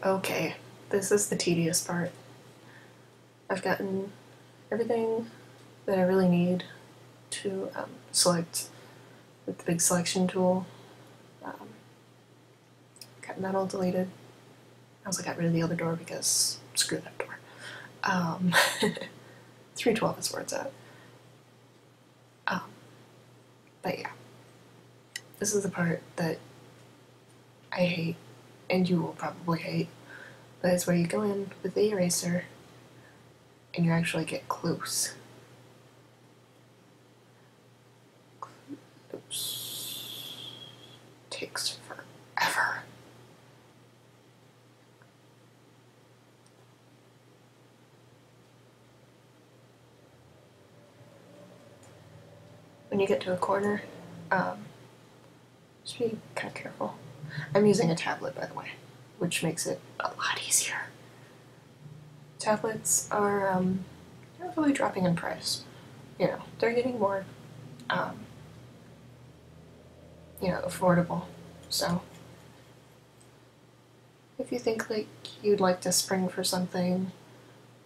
Okay, this is the tedious part. I've gotten everything that I really need to select with the big selection tool. Got that all deleted. I also got rid of the other door because screw that door. 312 is where it's at. But yeah, this is the part that I hate, and you will probably hate, but it's where you go in with the eraser and you actually get close. Oops. Takes forever. When you get to a corner, just be kind of careful. I'm using a tablet, by the way, which makes it a lot easier. Tablets are not really dropping in price. You know, they're getting more, affordable. So, if you think like you'd like to spring for something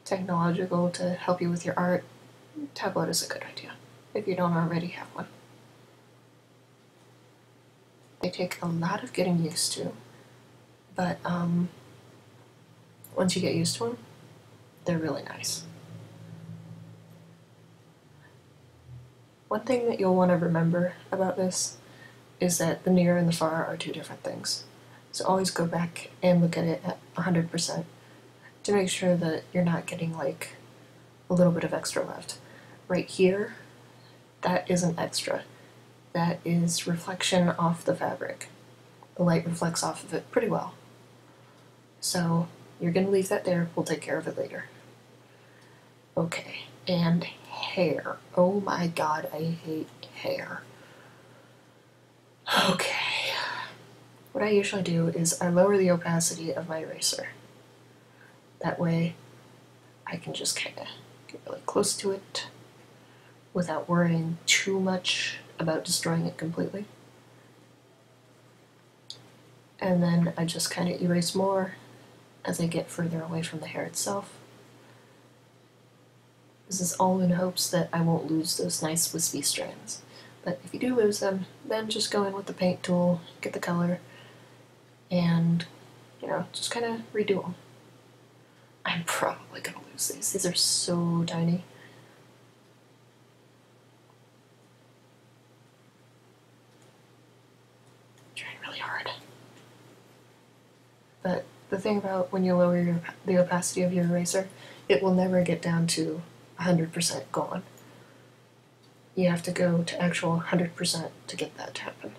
technological to help you with your art, tablet is a good idea, if you don't already have one. They take a lot of getting used to, but once you get used to them, they're really nice. One thing that you'll want to remember about this is that the near and the far are two different things. So always go back and look at it at 100% to make sure that you're not getting like a little bit of extra left. Right here, that isn't extra. That is reflection off the fabric. The light reflects off of it pretty well. So you're gonna leave that there, we'll take care of it later. Okay, and hair. Oh my god, I hate hair. Okay. What I usually do is I lower the opacity of my eraser. That way I can just kind of get really close to it without worrying too much about destroying it completely. And then I just kind of erase more as I get further away from the hair itself. This is all in hopes that I won't lose those nice wispy strands. But if you do lose them, then just go in with the paint tool, get the color, and, just kind of redo them. I'm probably going to lose these. These are so tiny. I'm trying really hard. But the thing about when you lower the opacity of your eraser, it will never get down to 100% gone. You have to go to actual 100% to get that to happen.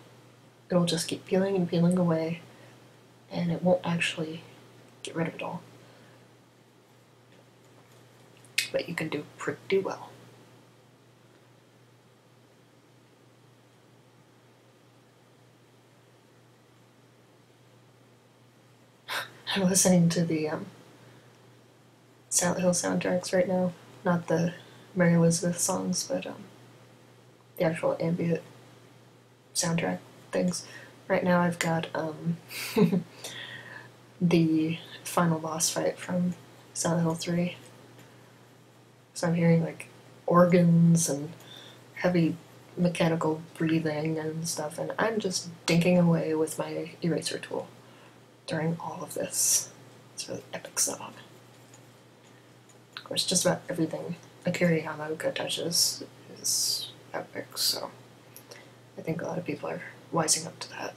It'll just keep peeling and peeling away, and it won't actually get rid of it all. But you can do pretty well. I'm listening to the Silent Hill soundtracks right now. Not the Mary Elizabeth songs, but the actual ambient soundtrack things. Right now I've got the final boss fight from Silent Hill 3. So I'm hearing like organs and heavy mechanical breathing and stuff, and I'm just dinking away with my eraser tool during all of this. It's a really epic song. Of course, just about everything Akira Yamaoka touches is epic, so I think a lot of people are wising up to that.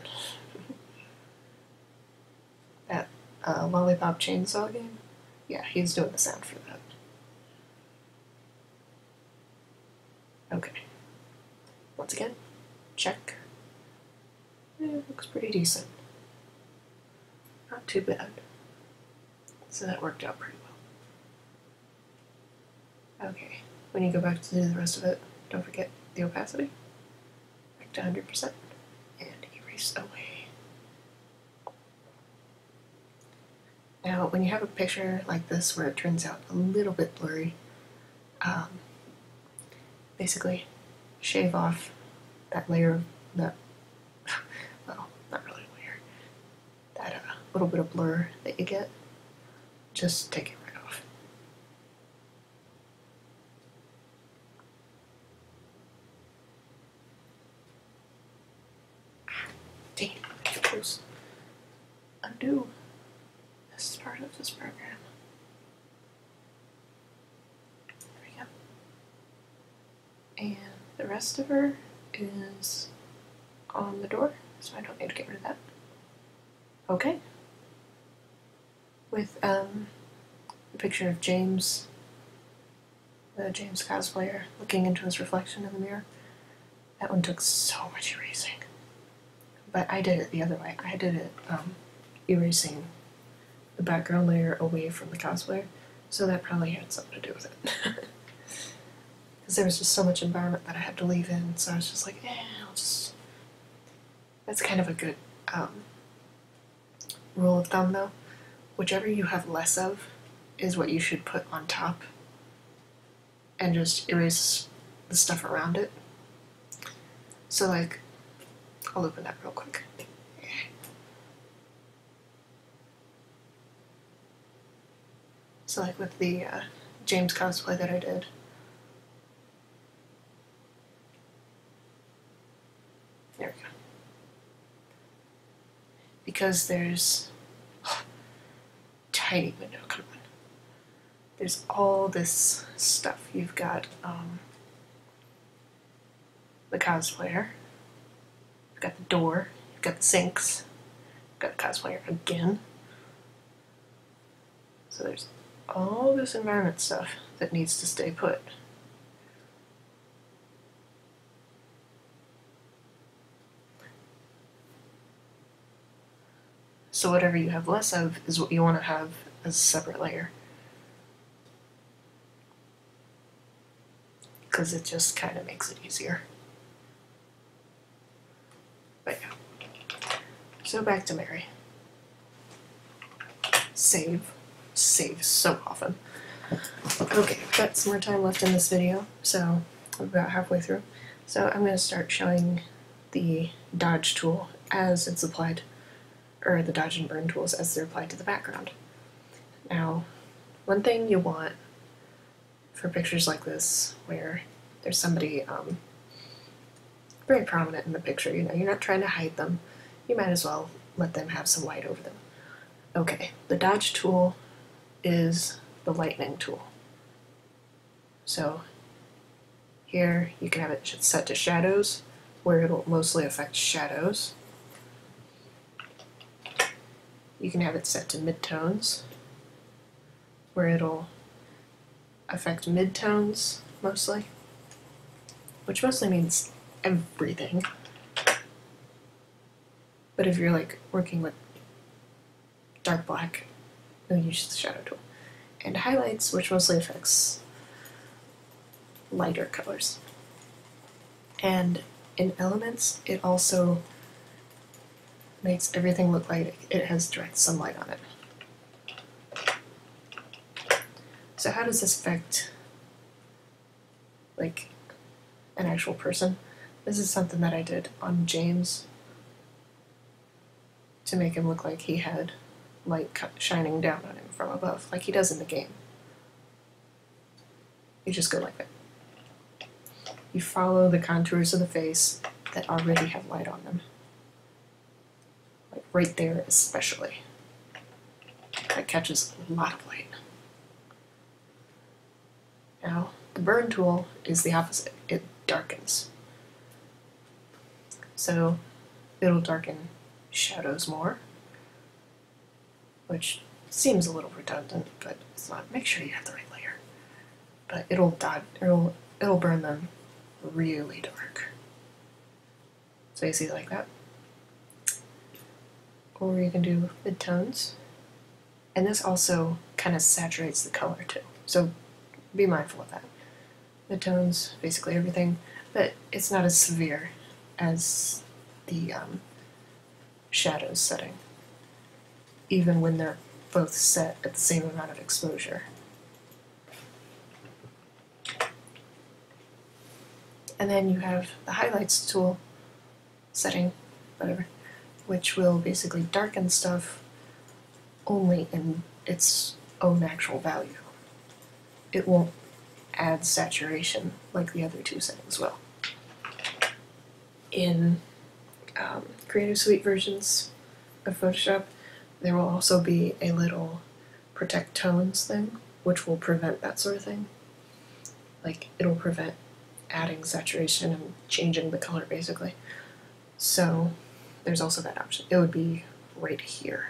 That Lollipop Chainsaw game? Yeah, he's doing the sound for that. Okay. Once again, check. It looks pretty decent. Not too bad. So that worked out pretty well. Okay, when you go back to do the rest of it, don't forget the opacity. Back to 100%. And erase away. Now, when you have a picture like this where it turns out a little bit blurry, basically shave off that layer of that, well, not really a layer, that little bit of blur that you get, just take it right off. Dang, close. Undo. This is part of this program. There we go. And the rest of her is on the door, so I don't need to get rid of that. Okay. With the picture of James, the James cosplayer, looking into his reflection in the mirror. That one took so much erasing. But I did it the other way. I did it erasing the background layer away from the cosplayer, so that probably had something to do with it. Because there was just so much environment that I had to leave in, so I was just like, I'll just... That's kind of a good rule of thumb, though. Whichever you have less of is what you should put on top, and just erase the stuff around it. So, like, I'll open that real quick. So, like, with the James cosplay that I did, there we go. Because there's tiny window, come on. There's all this stuff. You've got the cosplayer, you've got the door, you've got the sinks, you've got the cosplayer again. So there's all this environment stuff that needs to stay put. So whatever you have less of is what you want to have as a separate layer. Because it just kind of makes it easier. But yeah. So back to Mary. Save so often. Okay, I've got some more time left in this video, so I'm about halfway through. So I'm going to start showing the dodge tool as it's applied, or the dodge and burn tools as they're applied to the background. Now, one thing you want for pictures like this, where there's somebody very prominent in the picture, you know, you're not trying to hide them, you might as well let them have some light over them. Okay, the dodge tool is the lightning tool. So here you can have it set to shadows, where it'll mostly affect shadows. You can have it set to midtones, where it'll affect midtones mostly, which mostly means everything. But if you're like working with dark black, then use the shadow tool. And highlights, which mostly affects lighter colors. And in elements, it also makes everything look like it has direct sunlight on it. So how does this affect, like, an actual person? This is something that I did on James to make him look like he had light shining down on him from above, like he does in the game. You just go like that. You follow the contours of the face that already have light on them. Like right there especially. That catches a lot of light. Now, the burn tool is the opposite. It darkens. So it'll darken shadows more, which seems a little redundant, but it's not. Make sure you have the right layer. But it'll burn them really dark. So you see it like that. Or you can do midtones. And this also kind of saturates the color too. So be mindful of that. Midtones, basically everything, but it's not as severe as the shadows setting, even when they're both set at the same amount of exposure. And then you have the highlights tool setting, whatever, which will basically darken stuff only in its own actual value. It won't add saturation like the other two settings will. In Creative Suite versions of Photoshop, there will also be a little protect tones thing, which will prevent that sort of thing. Like, it'll prevent adding saturation and changing the color, basically. So there's also that option. It would be right here.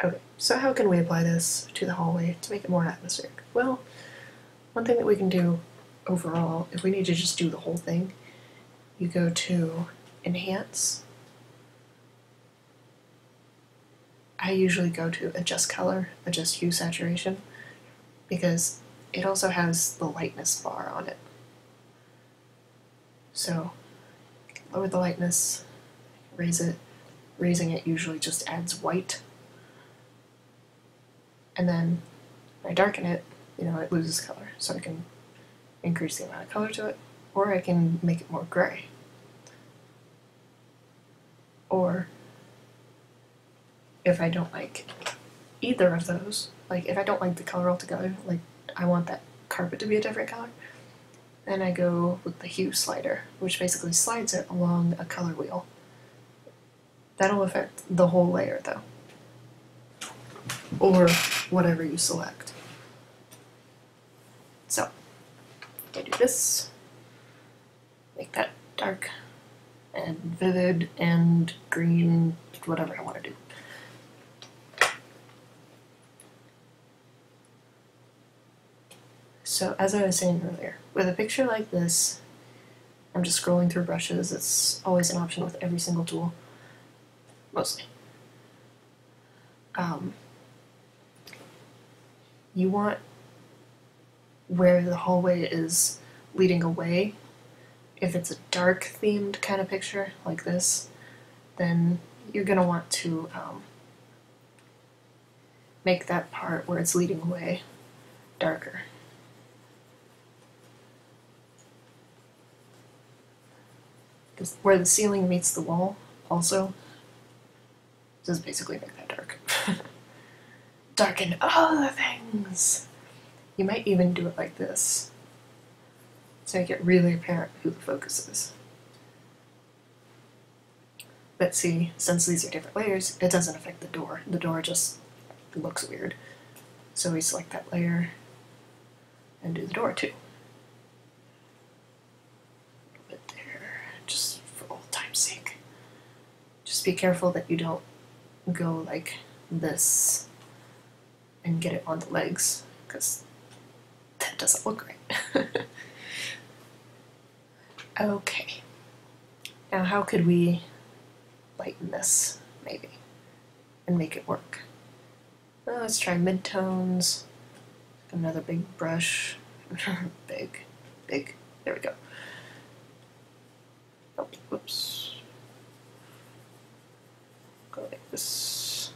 Okay, so how can we apply this to the hallway to make it more atmospheric? Well, one thing that we can do overall, if we need to just do the whole thing, you go to Enhance. I usually go to Adjust Color, Adjust Hue Saturation, because it also has the lightness bar on it. So, lower the lightness, raise it. Raising it usually just adds white. And then when I darken it, it loses color. So I can increase the amount of color to it, or I can make it more gray. Or if I don't like either of those, like if I don't like the color altogether, like I want that carpet to be a different color, then I go with the hue slider, which basically slides it along a color wheel. That'll affect the whole layer though, or whatever you select. So, I do this, make that dark and vivid and green, whatever I want to do. So as I was saying earlier, with a picture like this, I'm just scrolling through brushes. It's always an option with every single tool, mostly. You want where the hallway is leading away. If it's a dark themed kind of picture like this, then you're going to want to make that part where it's leading away darker. Where the ceiling meets the wall also, just basically make that dark. Darken all the things! You might even do it like this, so make it really apparent who the focus is. But see, since these are different layers, it doesn't affect the door. The door just looks weird. So we select that layer and do the door too. But there, just for old time's sake. Just be careful that you don't go like this and get it on the legs, because that doesn't look right. Okay. Now how could we lighten this, maybe, and make it work? Well, let's try midtones. Another big brush. big. There we go. Oh, whoops. Go like this.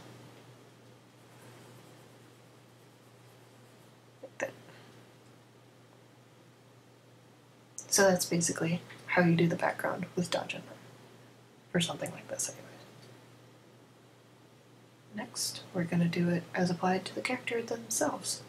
Like that. So that's basically how you do the background with dodge and run. For something like this, anyway. Next, we're going to do it as applied to the character themselves.